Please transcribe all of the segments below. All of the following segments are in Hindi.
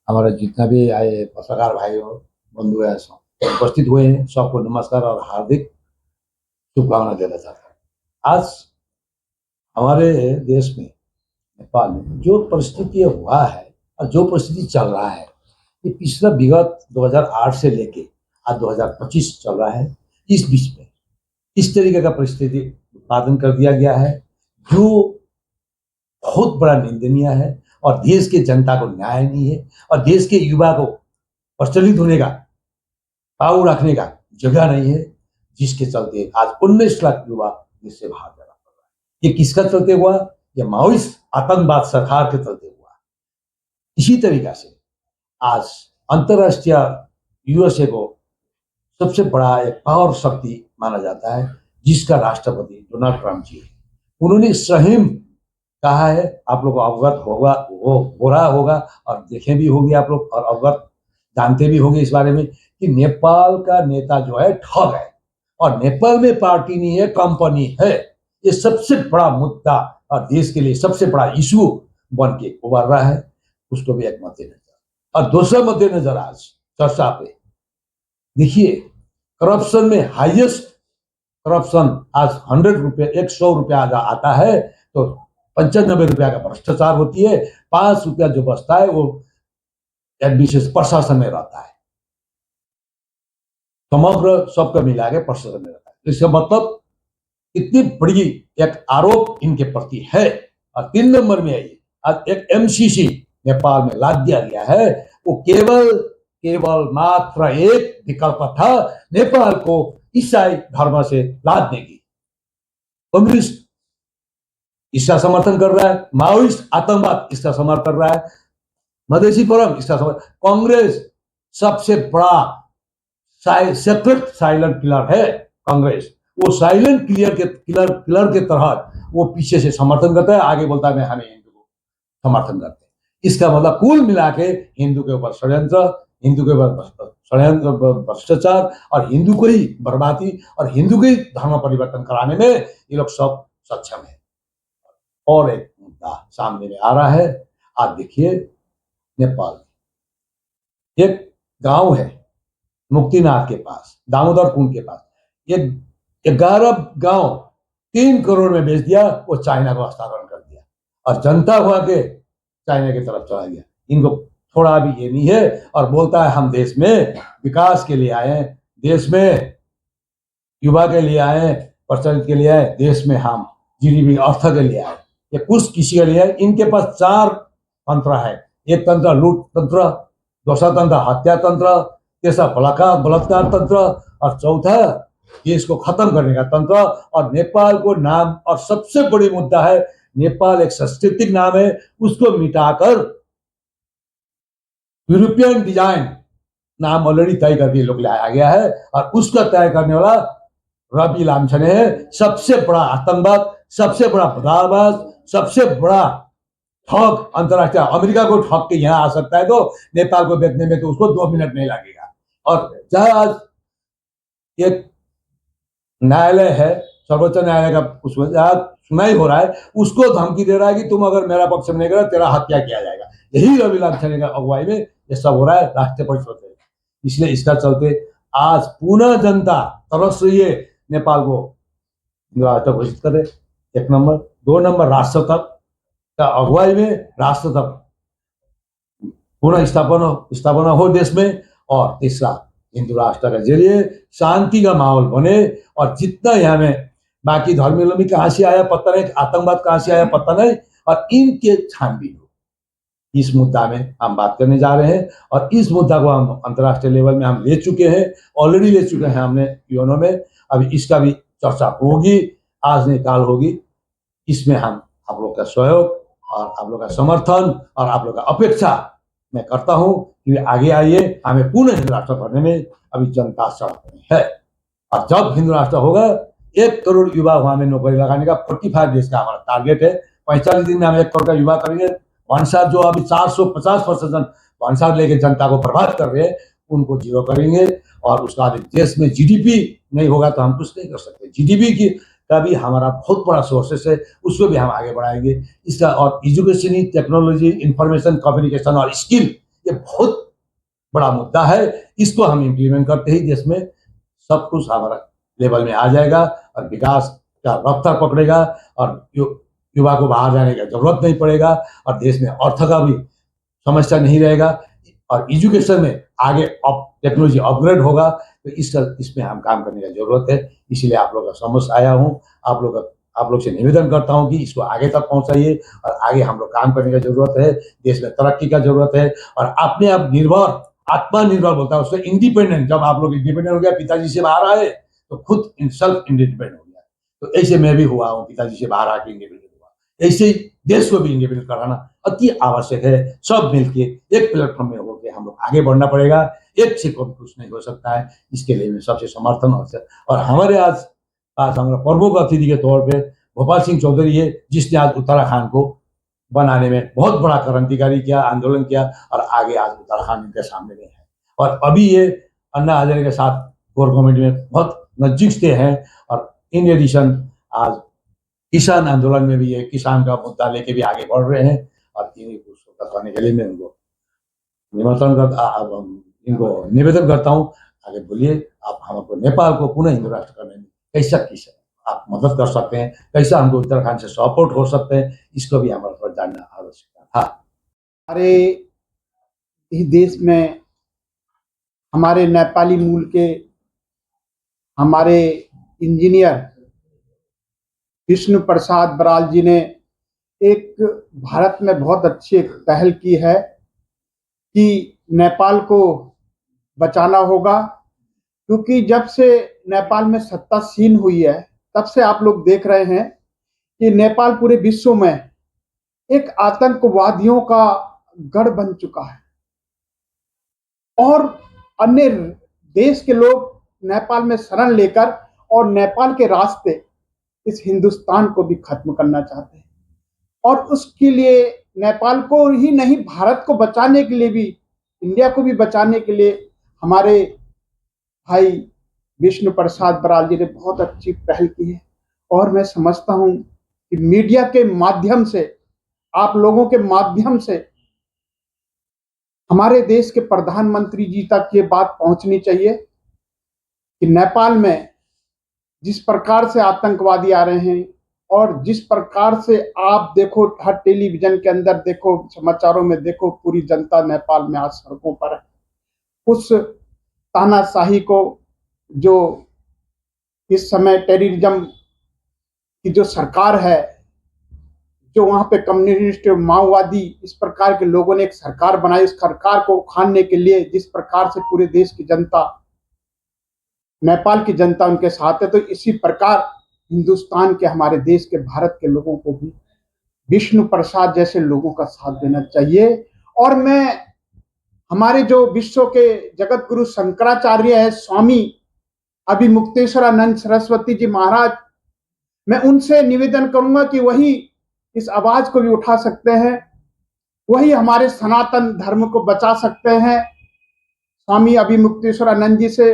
हमारे जितना भी आए पत्रकार भाइयों बंधु हैं सब उपस्थित हुए हैं, सबको नमस्कार और हार्दिक शुभकामना देना चाहता हूँ। आज हमारे देश में, नेपाल में जो परिस्थिति हुआ है और जो परिस्थिति चल रहा है, ये पिछला विगत 2008 से लेके आज 2025 चल रहा है। इस बीच में इस तरीके का परिस्थिति उत्पादन कर दिया गया है जो बहुत बड़ा निंदनीय है, और देश के जनता को न्याय नहीं है, और देश के युवा को प्रचलित होने का, पाव रखने का जगह नहीं है, जिसके चलते आज 19 लाख युवा देश से बाहर जाना पड़ रहा है। ये किसका चलते हुआ? ये माओइस्ट आतंकवाद सरकार के चलते हुआ। इसी तरीका से आज अंतरराष्ट्रीय यूएसए को सबसे बड़ा एक पावर शक्ति माना जाता है, जिसका राष्ट्रपति डोनाल्ड ट्रंप जी है। उन्होंने स्वयं कहा है, आप लोग अवगत होगा, हो रहा होगा और देखे भी होंगे आप लोग, और अवगत जानते भी होंगे इस बारे में, कि नेपाल का नेता जो है ठग है, और नेपाल में पार्टी नहीं है, कंपनी है। ये सबसे बड़ा मुद्दा और देश के लिए सबसे बड़ा इशू बन के उभर रहा है। उसको भी एक मद्देनजर, और दूसरा मद्देनजर आज चर्चा पे देखिए, करप्शन में हाईएस्ट करप्शन आज 100 रुपया आता है तो 95 रुपया का भ्रष्टाचार होती है। 5 रुपया जो बचता है वो एक विशेष प्रशासन में रहता है, समग्र सबका मिला के प्रशासन में रहता है। इसका मतलब इतनी बड़ी एक आरोप इनके प्रति है। और 3 नंबर में आई आज एक एमसीसी नेपाल में लाद दिया गया है। वो केवल मात्र एक विकल्प था नेपाल को ईसाई धर्म से लादने की। कम्युनिस्ट इसका समर्थन कर रहा है, माओइस्ट आतंकवाद इसका समर्थन कर रहा है, मधेसी फोरम इसका समर्थन, कांग्रेस सबसे बड़ा सेपरेट साइलेंट किलर है कांग्रेस। वो साइलेंट किलर के तहत वो पीछे से समर्थन करता है, आगे बोलता है मैं हमें हिंदू को समर्थन करते हैं। इसका मतलब कुल मिला के हिंदू के ऊपर षड्यंत्र, हिंदू के ऊपर भ्रष्टाचार, और हिंदू को ही बर्बादी और हिंदू के धर्म परिवर्तन कराने में ये लोग सब सक्षम है। और एक मुद्दा सामने में आ रहा है। आज देखिए, नेपाल में एक गांव है मुक्तिनाथ के पास, दामोदर कुंड के पास, एक 11 गांव 3 करोड़ में बेच दिया, वो चाइना को हस्तांतरण कर दिया, और जनता हुआ के चाइना की तरफ चला गया। इनको थोड़ा भी ये नहीं है, और बोलता है हम देश में विकास के लिए आए, देश में युवा के लिए आए, प्रचलित के लिए आए, देश में हम जीडीपी अर्थ के लिए आए। ये कुछ किसी के लिए आए। इनके पास 4 तंत्र है। एक तंत्र लूट तंत्र, दूसरा तंत्र हत्या तंत्र, तीसरा बलात्कार तंत्र, और चौथा देश को खत्म करने का तंत्र। और नेपाल को नाम, और सबसे बड़ी मुद्दा है नेपाल एक सांस्कृतिक नाम है, उसको मिटाकर यूरोपियन डिजाइन नाम ऑलरेडी तय करके लोग लाया गया है, और उसका तय करने वाला रवि लामछाने है। सबसे बड़ा आतंकवाद, सबसे बड़ा बदारबाज, सबसे बड़ा ठग अंतरराष्ट्रीय। अमेरिका को ठग के यहाँ आ सकता है तो नेपाल को बेचने में तो उसको 2 मिनट नहीं लगेगा। और जहां आज एक न्यायालय है, सर्वोच्च न्यायालय का उसमें सुनाई हो रहा है, उसको धमकी दे रहा है कि तुम अगर मेरा पक्ष में नहीं करा तेरा हत्या किया जाएगा। यही रवि लामछाने का अगुवाई में ये सब हो रहा है राष्ट्रीय परिषद में। इसलिए इसका चलते आज पुनः जनता तरस रही है नेपाल को राष्ट्र घोषित करे। 1 नंबर। 2 नंबर, राष्ट्रपति का अगुवाई में राष्ट्रपति पुनः स्थापना हो देश में। और तीसरा, हिंदू राष्ट्र के जरिए शांति का माहौल बने, और जितना यहाँ में बाकी धर्मियों में कहां से आया पता नहीं, आतंकवाद कहां से आया पता नहीं, और इनके छानबीन हो। इस मुद्दा में हम बात करने जा रहे हैं, और इस मुद्दा को हम अंतर्राष्ट्रीय लेवल में हम ले चुके हैं, ऑलरेडी ले चुके हैं हमने यूएनओ में। अभी इसका भी चर्चा होगी, आज नहीं काल होगी। इसमें हम आप लोग का सहयोग और आप लोग का समर्थन और आप लोग का अपेक्षा मैं करता हूं कि आगे आइए, हमें पुनः हिंदू राष्ट्र बनने में अभी जनता सड़क में है। और जब हिंदू राष्ट्र होगा, 1 करोड़ युवा वहां में नौकरी लगाने का 45 डेज का हमारा टारगेट है। 45 दिन में हम 1 करोड़ का युवा करेंगे। भंसार जो अभी 450% भंसार लेके जनता को बर्बाद कर रहे हैं, उनको जीरो करेंगे। और उसका देश में जीडीपी नहीं होगा तो हम कुछ नहीं कर सकते। जीडीपी की का भी हमारा बहुत बड़ा सोर्सेस है, उसको भी हम आगे बढ़ाएंगे। इसका और एजुकेशन, टेक्नोलॉजी, इंफॉर्मेशन, कम्युनिकेशन और स्किल, ये बहुत बड़ा मुद्दा है। इसको हम इम्प्लीमेंट करते ही देश में सब कुछ हमारा लेवल में आ जाएगा और विकास का रफ्तार पकड़ेगा और युवा को बाहर जाने की जरूरत नहीं पड़ेगा और देश में अर्थ का भी समस्या नहीं रहेगा और एजुकेशन में आगे टेक्नोलॉजी अपग्रेड होगा। तो इसमें हम काम करने की जरूरत है। इसीलिए आप लोग का समझ आया हूँ। आप लोग से निवेदन करता हूँ कि इसको आगे तक पहुंचाइए और आगे हम लोग काम करने की जरूरत है। देश में तरक्की का जरूरत है और अपने आप निर्भर, आत्मनिर्भर बोलता है उससे इंडिपेंडेंट। जब आप लोग इंडिपेंडेंट हो गया, पिताजी से बाहर आए तो खुद सेल्फ इंडिपेंडेंट हो गया। तो ऐसे मैं भी हुआ हूँ, पिताजी से बाहर आके इंडिपेंडेंट हुआ। ऐसे ही देश को भी इंडिपेंडेंट कराना अति आवश्यक है। सब मिलके एक प्लेटफॉर्म में होकर हम लोग आगे बढ़ना पड़ेगा। एक से कम कुछ नहीं हो सकता है। इसके लिए मैं सबसे समर्थन और हमारे आज हमारा प्रमुख अतिथि के तौर पे भोपाल सिंह चौधरी है, जिसने आज उत्तराखंड को बनाने में बहुत बड़ा क्रांतिकारी किया, आंदोलन किया और आगे आज उत्तराखंड इनके सामने में है। और अभी ये अन्ना हजारे के साथ कोर कमेटी में बहुत नजदीक से हैं और इन एडिशन आज किसान आंदोलन में भी ये किसान का मुद्दा लेके भी आगे बढ़ रहे हैं और इन्हीं को करने के लिए मैं उनको इनको निवेदन करता हूँ। आगे बोलिए, आप हमको नेपाल को पुनः हिंदू राष्ट्र करने में कैसा आप मदद कर सकते हैं, कैसा हमको उत्तराखंड से सपोर्ट हो सकते हैं, इसको भी हमारे पर जानना आवश्यक था। हमारे इस देश में हमारे नेपाली मूल के हमारे इंजीनियर विष्णु प्रसाद बराल जी ने एक भारत में बहुत अच्छी एक पहल की है कि नेपाल को बचाना होगा, क्योंकि जब से नेपाल में सत्तासीन हुई है तब से आप लोग देख रहे हैं कि नेपाल पूरे विश्व में एक आतंकवादियों का गढ़ बन चुका है और अन्य देश के लोग नेपाल में शरण लेकर और नेपाल के रास्ते इस हिंदुस्तान को भी खत्म करना चाहते हैं। और उसके लिए नेपाल को ही नहीं, भारत को बचाने के लिए भी, इंडिया को भी बचाने के लिए हमारे भाई विष्णु प्रसाद बराल जी ने बहुत अच्छी पहल की है। और मैं समझता हूं कि मीडिया के माध्यम से, आप लोगों के माध्यम से हमारे देश के प्रधानमंत्री जी तक ये बात पहुंचनी चाहिए कि नेपाल में जिस प्रकार से आतंकवादी आ रहे हैं और जिस प्रकार से आप देखो, हर टेलीविजन के अंदर देखो, समाचारों में देखो, पूरी जनता नेपाल में आज सड़कों पर है। उस तानाशाही को जो इस समय टेररिज्म की जो सरकार है, जो वहां पे कम्युनिस्ट माओवादी इस प्रकार के लोगों ने एक सरकार बनाई, इस सरकार को उखाड़ने के लिए जिस प्रकार से पूरे देश की जनता, नेपाल की जनता उनके साथ है, तो इसी प्रकार हिंदुस्तान के, हमारे देश के, भारत के लोगों को भी विष्णु प्रसाद जैसे लोगों का साथ देना चाहिए। और मैं हमारे जो विश्व के जगत गुरु शंकराचार्य है, स्वामी अभिमुक्तेश्वरानंद सरस्वती जी महाराज, मैं उनसे निवेदन करूंगा कि वही इस आवाज को भी उठा सकते हैं, वही हमारे सनातन धर्म को बचा सकते हैं। स्वामी अभिमुक्तेश्वरानंद जी से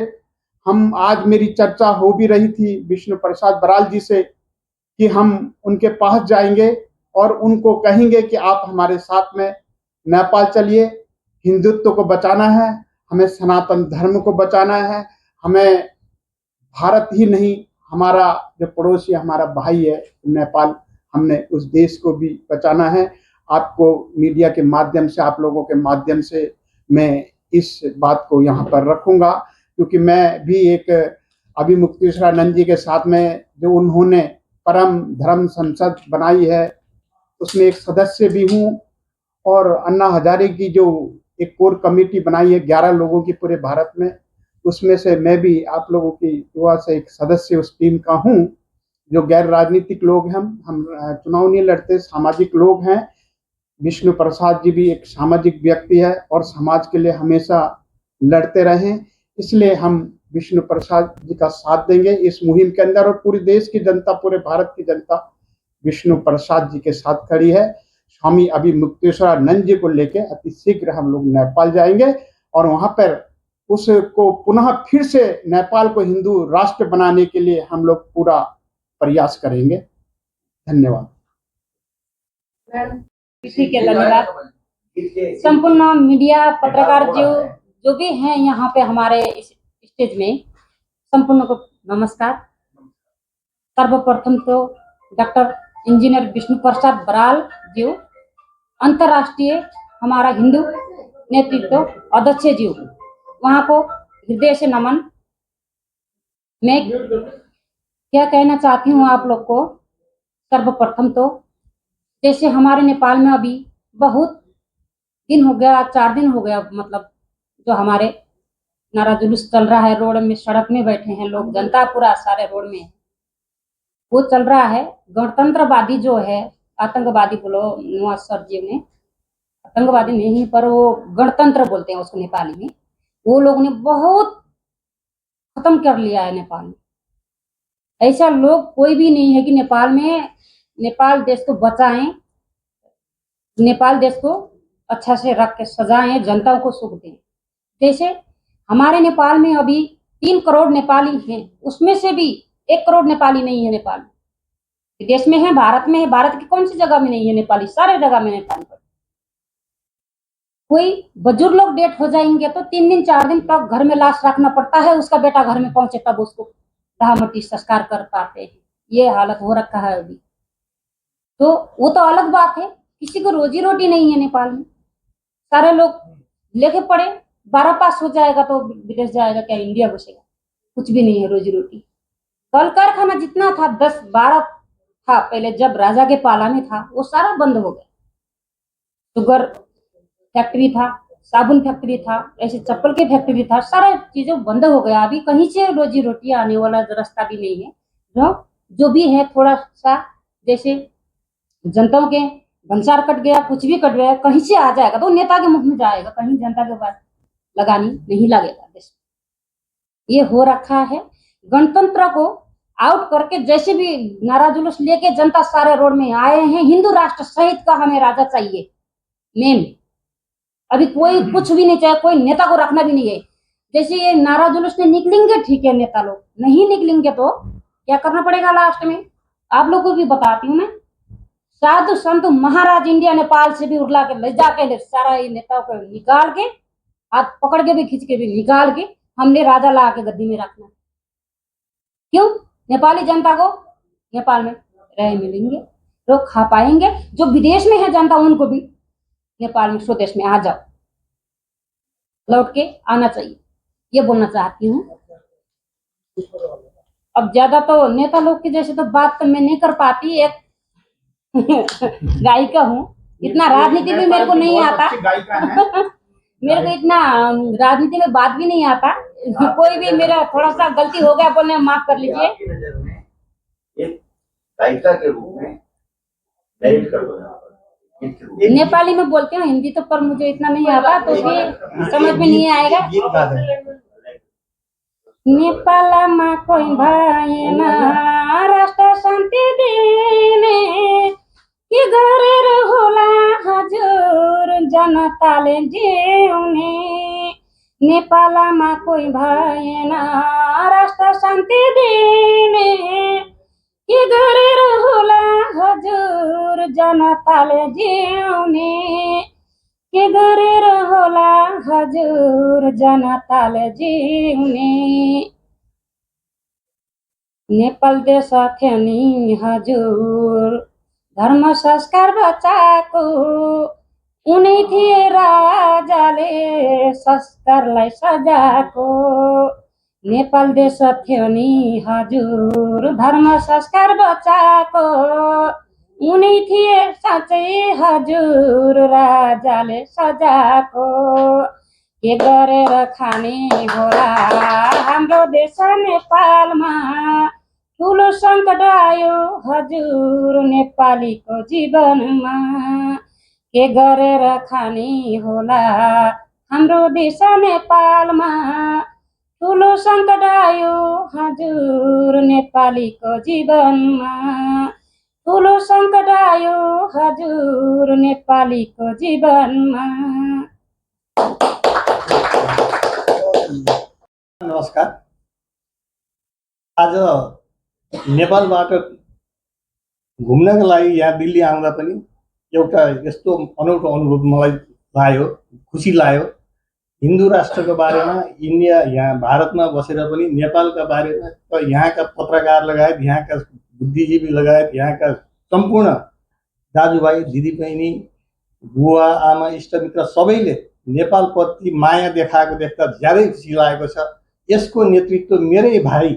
हम आज, मेरी चर्चा हो भी रही थी विष्णु प्रसाद बराल जी से, कि हम उनके पास जाएंगे और उनको कहेंगे कि आप हमारे साथ में नेपाल चलिए, हिंदुत्व को बचाना है, हमें सनातन धर्म को बचाना है, हमें भारत ही नहीं, हमारा जो पड़ोसी हमारा भाई है नेपाल, हमने उस देश को भी बचाना है। आपको मीडिया के माध्यम से, आप लोगों के माध्यम से मैं इस बात को यहाँ पर रखूंगा, क्योंकि मैं भी एक अभिमुक्तेश्वरानंद जी के साथ में जो उन्होंने परम धर्म संसद बनाई है उसमें एक सदस्य भी हूँ। और अन्ना हजारे की जो एक कोर कमेटी बनाई है 11 लोगों की पूरे भारत में, उसमें से मैं भी आप लोगों की युवा से एक सदस्य उस टीम का हूँ। जो गैर राजनीतिक लोग हैं, हम चुनाव नहीं लड़ते, सामाजिक लोग हैं। विष्णु प्रसाद जी भी एक सामाजिक व्यक्ति है और समाज के लिए हमेशा लड़ते रहे, इसलिए हम विष्णु प्रसाद जी का साथ देंगे इस मुहिम के अंदर। और पूरे देश की जनता, पूरे भारत की जनता विष्णु प्रसाद जी के साथ खड़ी है। स्वामी अभिमुक्तेश्वरानंद जी को लेके अति शीघ्र हम लोग नेपाल जाएंगे और वहां पर उसको पुनः फिर से नेपाल को हिंदू राष्ट्र बनाने के लिए हम लोग पूरा प्रयास करेंगे। धन्यवाद। इसी के धन्यवाद। संपूर्ण मीडिया पत्रकार जो भी हैं यहाँ पे हमारे इस स्टेज में, संपूर्ण को नमस्कार। सर्वप्रथम तो डॉक्टर इंजीनियर विष्णु प्रसाद बराल जी, अंतर्राष्ट्रीय हमारा हिंदू नेतृत्व अध्यक्ष जी, वहाँ को हृदय से नमन। मैं क्या कहना चाहती हूँ आप लोग को, सर्वप्रथम तो जैसे हमारे नेपाल में अभी बहुत दिन हो गया, 4 दिन हो गया, मतलब जो हमारे नारा जुलूस चल रहा है, रोड में सड़क में बैठे हैं लोग, जनता पूरा सारे रोड में है, वो चल रहा है। गणतंत्रवादी जो है, आतंकवादी बोलो नवाज सर जी ने, आतंकवादी नहीं पर वो गणतंत्र बोलते हैं उसको नेपाली में, वो लोग ने बहुत खत्म कर लिया है नेपाल में। ऐसा लोग कोई भी नहीं है कि नेपाल में, नेपाल देश को बचाएं, नेपाल देश को अच्छा से रख के सजाएं, जनता को सुख दें। जैसे हमारे नेपाल में अभी 3 करोड़ नेपाली हैं, उसमें से भी 1 करोड़ नेपाली नहीं है नेपाल में। विदेश में है, भारत में है, भारत की कौन सी जगह में नहीं है नेपाली, सारे जगह में नेपाली। कोई बुजुर्ग लोग डेथ हो जाएंगे तो 3 दिन 4 दिन तक घर में लाश रखना पड़ता है, उसका बेटा घर में पहुंचे तब उसको दाह मट्टी संस्कार कर पाते हैं। ये हालत हो रखा है अभी। तो वो तो अलग बात है, किसी को रोजी रोटी नहीं है नेपाल में, सारे लोग लेके पड़े, 12 पास हो जाएगा तो विदेश जाएगा, क्या इंडिया घुसेगा, कुछ भी नहीं है रोजी रोटी। कल कारखाना जितना था 10-12 था पहले, जब राजा के पाला में था, वो सारा बंद हो गया। शुगर फैक्ट्री था, साबुन फैक्ट्री था, ऐसे चप्पल की फैक्ट्री था, सारा चीजें बंद हो गया। अभी कहीं से रोजी रोटी आने वाला रास्ता भी नहीं है। जो भी है थोड़ा सा, जैसे जनताओं के भंसार कट गया, कुछ भी कट गया, कहीं से आ जाएगा तो नेता के मुंह में जाएगा, कहीं जनता के पास लगानी नहीं लगेगा देश। ये हो रखा है। गणतंत्र को आउट करके जैसे भी नारा जुलूस लेके जनता सारे रोड में आए हैं, हिंदू राष्ट्र सहित का हमें राजा चाहिए मेन। अभी कोई कुछ भी नहीं चाहिए, कोई नेता को रखना भी नहीं है। जैसे ये नारा जुलूस से निकलेंगे ठीक है, नेता लोग नहीं निकलेंगे तो क्या करना पड़ेगा लास्ट में, आप लोग को भी बताती हूँ मैं। साधु संत महाराज इंडिया नेपाल से भी उड़ला के ले जाके सारा ये नेताओं को निकाल के, हाथ पकड़ के भी खींच के भी निकाल के हमने राजा ला के गद्दी में रखना। क्यों? नेपाली जनता को नेपाल में रह मिलेंगे, लोग खा पाएंगे। जो विदेश में है जनता, उनको भी नेपाल में स्वदेश में आ जाओ, लौट के आना चाहिए, ये बोलना चाहती हूँ। अब ज्यादा तो नेता लोग की जैसे तो बात तो मैं नहीं कर पाती, एक गायिका हूँ, इतना राजनीति में मेरे को नहीं आता मेरे को इतना राजनीति में बात भी नहीं आता। कोई भी मेरा थोड़ा सा गलती हो गया बोलने माफ कर लीजिए। एक गायिका के रूप में नेपाली में बोलती हूँ, हिंदी तो पर मुझे इतना नहीं आता, तो भी समझ में नहीं आएगा। नेपालमा कोही भएन राष्ट्र शान्ति दिने, के गरेर होला हजुर जनताले जिउने। नेपालमा कोही भएन राष्ट्र शान्ति दिने, के गरेर होला हजुर जनताले जिउने। के गरेर होला हजुर जनताले जिउने। नेपाल देश थियो नि हजुर धर्म संस्कार बचाएको, उनै थिए राजाले संस्कारलाई सजाएको। नेपाल देश थियो नि हजुर धर्म संस्कार बचाएको, उनै थिए साँच्चै हजुर राजाले सजाएको। के गरेर खाने होला हाम्रो देश नेपालमा, ठुलो सङ्कट आयो हजुर नेपालीको जीवनमा। के गरेर खाने होला हाम्रो देश नेपालमा, ठुलो सङ्कट आयो हजुर नेपालीको जीवनमा। ठुलो सङ्कट आयो हजुर नेपालीको जीवनमा। नमस्कार। आज नेपालबाट घुम्नका लागि यहाँ दिल्ली आउँदा पनि एउटा यस्तो अनौठो अनुभव मलाई लायो, खुसी लायो। हिन्दू राष्ट्रको बारेमा इन्डिया यहाँ भारतमा बसेर पनि नेपालका बारेमा त यहाँका पत्रकार लगायत यहाँका बुद्धिजीवी लगायत यहाँका सम्पूर्ण दाजुभाइ दिदीबहिनी बुवा आमा इष्टमित्र सबैले नेपालप्रति माया देखाएको देख्दा ज्यादै खुसी लागेको छ। यसको नेतृत्व मेरै भाइ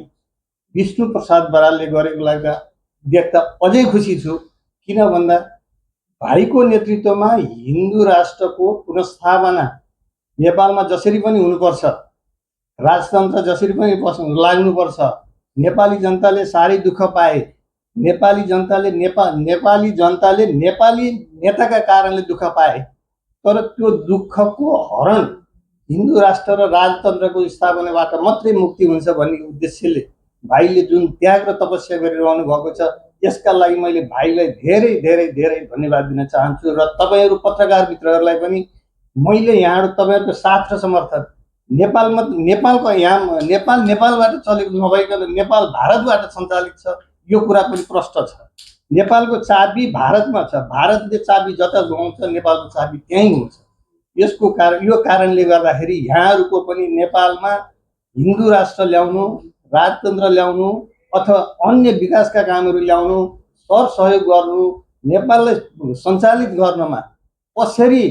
विष्णु प्रसाद बरालले गरेको देख्दा अझै खुसी छु। किन भन्दा भाइको नेतृत्वमा हिन्दू राष्ट्रको पुनर्स्थापना नेपालमा जसरी पनि हुनुपर्छ, राजतन्त्र जसरी पनि लाग्नुपर्छ। नेपाली जनताले साह्रै दुःख पाए। नेपाली जनताले नेपाली नेताका कारणले दुःख पाए। तर त्यो दुःखको हरण हिन्दू राष्ट्र र राजतन्त्रको स्थापनाबाट मात्रै मुक्ति हुन्छ भन्ने उद्देश्यले भाइले जुन त्याग र तपस्या गरिरहनु भएको छ, यसका लागि मैले भाइलाई धेरै धेरै धेरै धन्यवाद दिन चाहन्छु। र तपाईहरू पत्रकार मित्रहरूलाई पनि मैले यहाँहरू तपाईँहरूको साथ र समर्थन नेपालको यहाँ नेपालबाट चलेको नभइकन नेपाल भारतबाट सञ्चालित छ, यो कुरा पनि प्रष्ट छ। नेपालको चाबी भारतमा छ, भारतले चाबी जता घुमाउँछ नेपालको चाबी त्यहीँ हुन्छ। यो कारणले गर्दाखेरि यहाँहरूको पनि नेपालमा हिन्दू राष्ट्र ल्याउनु, राजतन्त्र ल्याउनु अथवा अन्य विकासका कामहरू ल्याउनु, सहयोग गर्नु, नेपाललाई सञ्चालित गर्नमा कसरी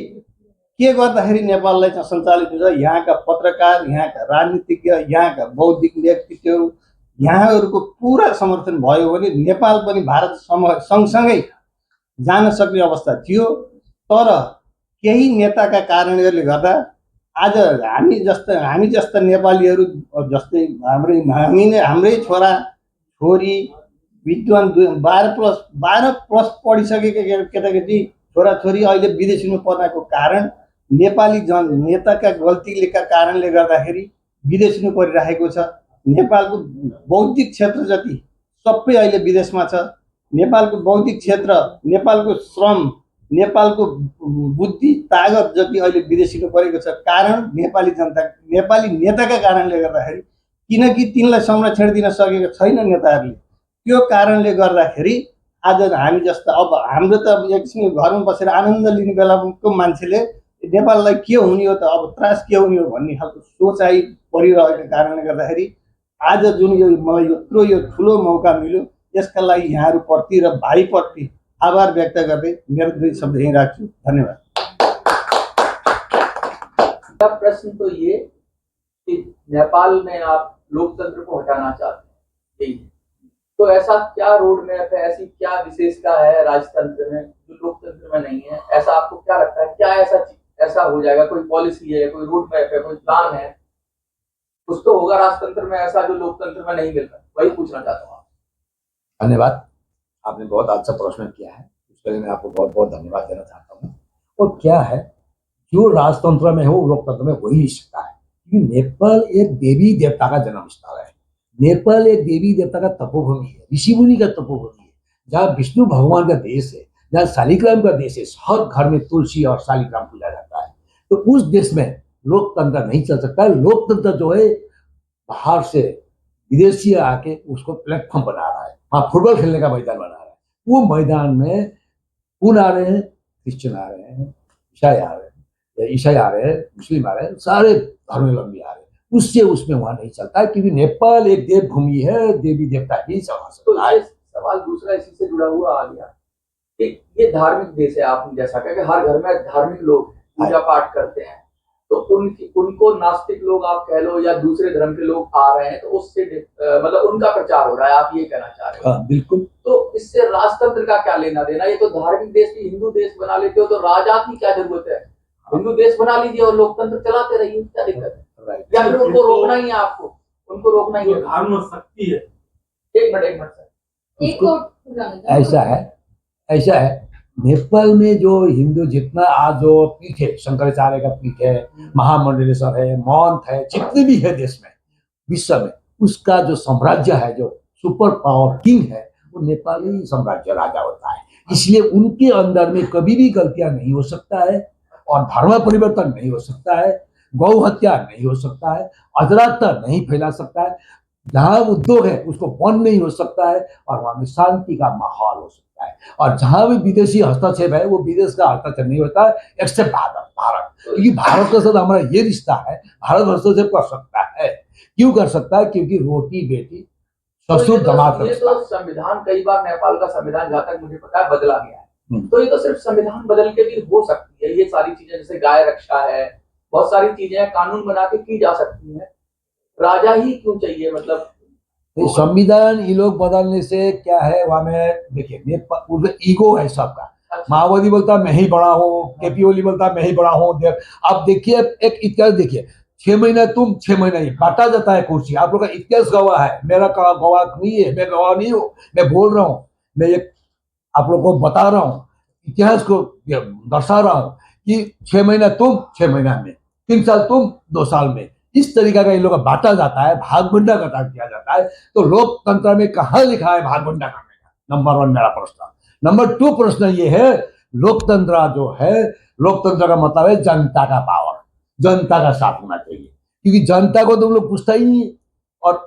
के गर्दाखेरि नेपाललाई सञ्चालित हुन्छ, यहाँका पत्रकार, यहाँका राजनीतिज्ञ, यहाँका बौद्धिक व्यक्तित्वहरू यहाँहरूको पुरा समर्थन भयो भने नेपाल पनि भारत सँगसँगै जान सक्ने अवस्था थियो। तर केही नेताका कारणले गर्दा आज हामी जस्ता नेपालीहरू जस्तै हाम्रै छोरा छोरी विद्वान 12+ पढिसकेका केटाकेटी छोराछोरी अहिले विदेशिनु पर्नको कारण नेपाली नेताका गल्तीका कारणले गर्दाखेरि विदेशिनु परिरहेको छ। नेपालको बौद्धिक क्षेत्र जति सबै अहिले विदेशमा छ। नेपालको बौद्धिक क्षेत्र, नेपालको श्रम, नेपालको बुद्धि तागत जति अहिले विदेशिनु परेको छ। कारण नेपाली नेताका कारणले गर्दाखेरि, किनकि तिनलाई संरक्षण दिन सकेको छैन नेताहरूले। त्यो कारणले गर्दाखेरि आज हामी जस्ता अब हाम्रो त एकछिन घरमा बसेर आनन्द लिने बेलाको मान्छेले नेपाललाई के हुने हो त, अब त्रास के हुने हो भन्ने खालको सोचाइ परिरहेको कारणले गर्दाखेरि आज जुन मलाई यो ठुलो मौका मिल्यो, यसका लागि यहाँहरूप्रति र भाइप्रति आभार व्यक्त गर्दै मेरो 2 शब्द यहीँ राख्छु। धन्यवाद। प्रश्न तो ये कि नेपाल में आप लोकतंत्र को हटाना चाहते हैं, तो ऐसा क्या रोड मैप है, ऐसी क्या विशेषता है राजतंत्र में जो लोकतंत्र में नहीं है? ऐसा आपको क्या लगता है, क्या ऐसा हो जाएगा? कोई पॉलिसी है, कोई रोड मैप है, कोई प्लान है? कुछ तो होगा राजतंत्र में ऐसा जो लोकतंत्र में नहीं मिल रहा, वही पूछना चाहता हूँ। धन्यवाद, आपने बहुत अच्छा प्रश्न किया है, उसके लिए मैं आपको बहुत बहुत धन्यवाद देना चाहता हूँ। और क्या है, जो राजतंत्र में हो लोकतंत्र में वही ही सकता है, क्योंकि नेपाल एक देवी देवता का जन्म स्थल है। नेपाल एक देवी देवता का तपोभूमि है, ऋषि मुनि का तपोभूमि है, जहाँ विष्णु भगवान का देश है, जहाँ शालिग्राम का देश है। हर घर में तुलसी और शालिग्राम पूजा जाता है। तो उस देश में लोकतंत्र नहीं चल सकता। लोकतंत्र जो है बाहर से विदेशी आके उसको प्लेटफॉर्म बना रहा है, वहाँ फुटबॉल खेलने का मैदान बना रहा है। वो मैदान में कौन आ रहे हैं? क्रिश्चियन आ रहे हैं, ईसाई आ रहे हैं, मुस्लिम आ रहे हैं, सारे धर्मावलंबी आ रहे हैं। उससे उसमें वहाँ नहीं चलता है, क्योंकि नेपाल एक देव भूमि है, देवी देवता ही समा सकता है। सवाल दूसरा इसी से जुड़ा हुआ आ गया कि ये धार्मिक देश है, आपने जैसा कहा कि हर घर में धार्मिक लोग पूजा पाठ करते हैं, तो उनको नास्तिक लोग आप कह लो या दूसरे धर्म के लोग आ रहे हैं, तो उससे मतलब उनका प्रचार हो रहा है, आप ये कहना चाह रहे हो? हाँ, बिल्कुल। तो इससे राजतंत्र का क्या लेना देना? ये तो धार्मिक देश की हिंदू देश बना लेते हो, तो राजा की क्या जरूरत है? हिंदू देश बना लीजिए और लोकतंत्र चलाते रहिए, क्या दिक्कत है? या फिर उनको रोकना ही है? आपको उनको रोकना ही है? धर्म शक्ति है। एक मिनट सर, ऐसा है नेपाल में जो हिंदू जितना आज जो पीठ है, शंकराचार्य का पीठ है, महामंडलेश्वर है, महंत है, जितने भी है देश में, विश्व में, उसका जो साम्राज्य है, जो सुपर पावर किंग है, वो नेपाली साम्राज्य राजा होता है। इसलिए उनके अंदर में कभी भी गलतियां नहीं हो सकता है, और धर्म परिवर्तन नहीं हो सकता है, गौ हत्या नहीं हो सकता है, अजराता नहीं फैला सकता है। जहां उद्योग है उसको बंद नहीं हो सकता है और वहां में शांति का माहौल हो सकता है। और जहां भी विदेशी हस्तक्षेप है वो विदेश का हस्तक्षेप नहीं होता है, एक्सेप्ट भारत। क्योंकि भारत के साथ हमारा ये रिश्ता है, भारत हस्तक्षेप कर सकता है। क्यों कर सकता है? क्योंकि रोटी बेटी ससुर दामाद का ये रिश्ता तो संविधान, कई बार नेपाल का संविधान जहाँ तक मुझे पता है बदला गया है, हम्म। तो ये तो सिर्फ संविधान बदल के भी हो सकती है। ये सारी चीजें जैसे गाय रक्षा है, बहुत सारी चीजें हैं, कानून बना के की जा सकती है। राजा ही क्यों चाहिए? मतलब ये संविधान ये लोग बदलने से क्या है? वहां में देखिए ईगो है सबका। अच्छा, माओवादी बोलता मैं ही बड़ा हूँ, केपी ओली बोलता मैं ही बड़ा हूँ। अब देखिए एक इतिहास देखिए, 6 महीना तुम 6 महीना ये बांटा जाता है कुर्सी। आप लोग का इतिहास गवाह है, मेरा गवाह नहीं है, मैं गवाह नहीं हूँ। मैं बोल रहा हूँ, मैं ये आप लोग को बता रहा हूँ, इतिहास को दर्शा रहा हूँ कि 6 महीना तुम 6 महीना में, 3 साल तुम 2 साल में, इस तरीका का इन लोग का बांटा जाता है, भाग भंडा का किया जाता है। तो लोकतंत्र में कहाँ लिखा है भाग भंडा करने का? नंबर 1 मेरा प्रश्न। नंबर 2 प्रश्न ये है, लोकतंत्र जो है, लोकतंत्र का मतलब है जनता का पावर, जनता का साथ होना चाहिए। क्योंकि जनता को तुम लोग पूछता ही नहीं और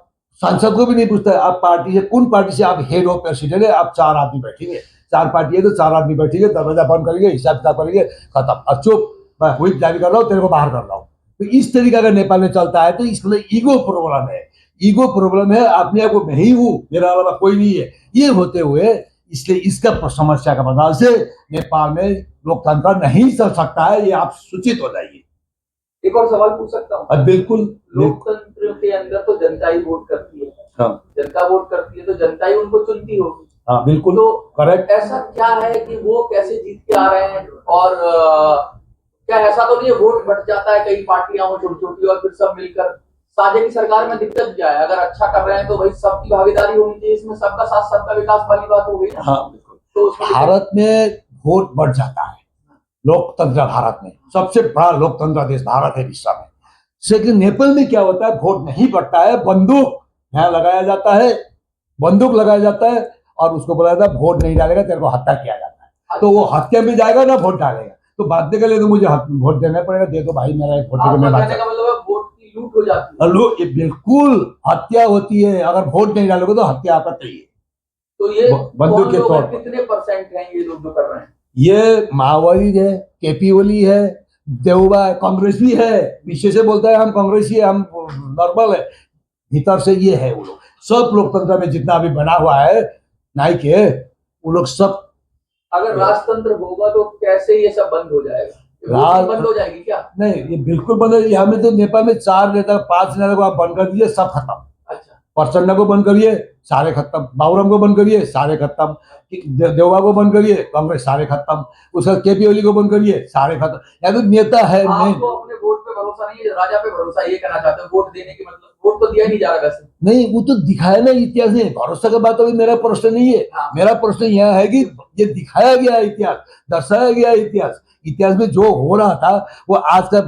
सांसद को भी नहीं पूछता है। आप पार्टी से, कौन पार्टी से आप हेड ऑफ प्रेसिडेंट है, आप 4 आदमी बैठेंगे, 4 पार्टी है तो 4 आदमी बैठेंगे, दरवाजा बंद करेंगे, हिसाब किताब करेंगे, खत्म। और चुप, मैं व्हिप जारी कर रहा हूँ, तेरे को बाहर कर रहा हूँ। तो इस तरीका का नेपाल में चलता है। तो इसलिए ईगो प्रॉब्लम है, ईगो प्रॉब्लम है। अपने आप को मैं ही हूँ, मेरा अलावा कोई नहीं है, ये होते हुए इसलिए इसका समस्या का बदलाव से नेपाल में लोकतंत्र नहीं चल सकता है। ये आप सूचित हो जाइए। एक और सवाल पूछ सकता हूँ? बिल्कुल। लोकतंत्र के अंदर तो जनता ही वोट करती है। हाँ। जनता वोट करती है तो जनता ही उनको चुनती होगी। हाँ बिल्कुल, तो करेक्ट। ऐसा क्या है कि वो कैसे जीत के आ रहे हैं? और क्या ऐसा तो नहीं है वोट बढ़ जाता है, कई पार्टियां हो छोटी छोटी और फिर सब मिलकर साझे की सरकार में दिक्कत क्या है? अगर अच्छा कर रहे हैं तो भाई सबकी भागीदारी होनी चाहिए इसमें, सबका साथ सबका विकास वाली बात हो गई ना। हाँ बिल्कुल। तो उसमें भारत में वोट बढ़ जाता है, लोकतंत्र भारत में सबसे बड़ा लोकतंत्र देश भारत है विश्व में। लेकिन नेपाल में क्या होता है? वोट नहीं बढ़ता है, बंदूक यहाँ लगाया जाता है, बंदूक लगाया जाता है और उसको बोला जाता है वोट नहीं डालेगा तेरे को हत्या किया जाता है। तो वो हत्या में जाएगा ना वोट डालेगा, तो बाध्य के लिए तो मुझे वोट देना पड़ेगा, दे दो भाई मेरा एक वोट देकर मैं बात कहने का मतलब है वोट की लूट हो जाती है। ये बिल्कुल हत्या होती है। अगर वोट नहीं डालोगे तो हत्या आपका चाहिए। तो ये बंदूक कौन के लोग तौर हैं? पर कितने परसेंट हैं ये लोग जो कर रहे हैं? ये माओवादी है, केपी ओली है, देवबा है, कांग्रेस भी है। पीछे से बोलता है हम कांग्रेसी है, हम नॉर्मल है, भीतर से ये है। वो लोग सब लोकतंत्र में जितना भी बना हुआ है नाई के, वो लोग सब। अगर राजतंत्र होगा तो कैसे ये सब बंद हो जाएगा? ये वोटिंग बंद हो जाएगी क्या? नहीं, ये बिल्कुल बंद है। यहाँ में तो नेपाल में 4 नेता 5 नेता को आप बंद कर दीजिए, सब खत्म। अच्छा, प्रचंड को बंद करिए, सारे खत्म। बाबूराम को बंद करिए, सारे खत्म। देवबा को बंद करिए, कांग्रेस सारे खत्म। उसका केपी ओली को बंद करिए, सारे खत्म। या तो नेता है आपको अपने वोट पे भरोसा नहीं है, राजा पे भरोसा, ये कहना चाहते हैं? वोट देने की मतलब वोट तो दिया ही नहीं जा रहा वैसे। नहीं, वो तो दिखाया ना इतिहास में। भरोसा का बात अभी मेरा प्रश्न नहीं है। हाँ। मेरा प्रश्न यह है कि ये दिखाया गया इतिहास, दर्शाया गया इतिहास। इतिहास में जो हो रहा था वो आज का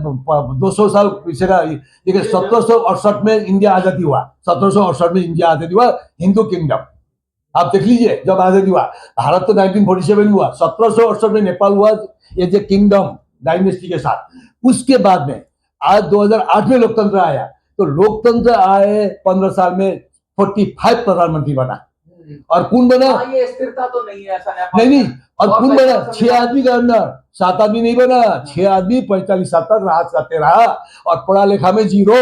200 साल पीछे का। देखिए 1768 में इंडिया आजादी हुआ, 1768 में इंडिया आजादी हुआ, हिंदू किंगडम। आप देख लीजिए, जब आजादी हुआ, भारत तो 1947 में हुआ, 1768 में नेपाल हुआ एज ए किंगडम डायनेस्टी के साथ। उसके बाद में आज 2008 में लोकतंत्र आया। तो लोकतंत्र आए 15 साल में 45 प्रधानमंत्री बना। और कौन बना? हाँ, ये स्थिरता तो नहीं है ऐसा नेपाल नहीं, में। और और कौन पहले बना? 6 आदमी का अंदर, 7 आदमी नहीं बना, 6 आदमी 45 साल तक राज करते रहा और पढ़ा लिखा में 0।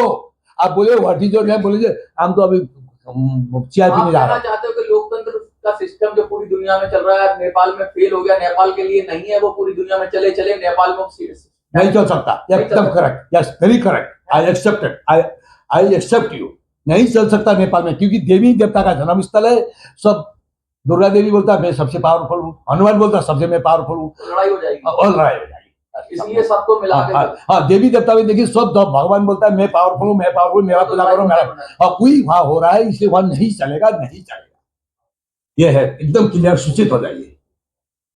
आप बोले व्हाट इज योर नेम, बोले हम तो अभी चाय पीने जा कहना रहे हैं। चाहते हो कि लोकतंत्र का सिस्टम जो पूरी दुनिया में चल रहा है नेपाल में फेल हो गया, नेपाल के लिए नहीं है, वो पूरी दुनिया में चले चले, नेपाल में नहीं चल सकता। एकदम correct, yes, very correct. I accepted, I accept you. नहीं चल सकता नेपाल में, क्योंकि देवी देवता का जन्म स्थल है। सब दुर्गा देवी बोलता मैं सबसे पावरफुल हूँ, हनुमान बोलता सबसे मैं पावरफुल हूँ, लड़ाई हो जाएगी। और लड़ाई हो जाएगी। इसलिए सबको मिला के हाँ, देवी देवता में देखिए सब भगवान बोलता है मैं पावरफुल हूँ, मैं पावरफुल, मेरा पूजा करो, मेरा। और कोई वहां हो रहा है, इसलिए वहां नहीं चलेगा, नहीं चलेगा। ये है एकदम क्लियर, सूचित हो जाइए।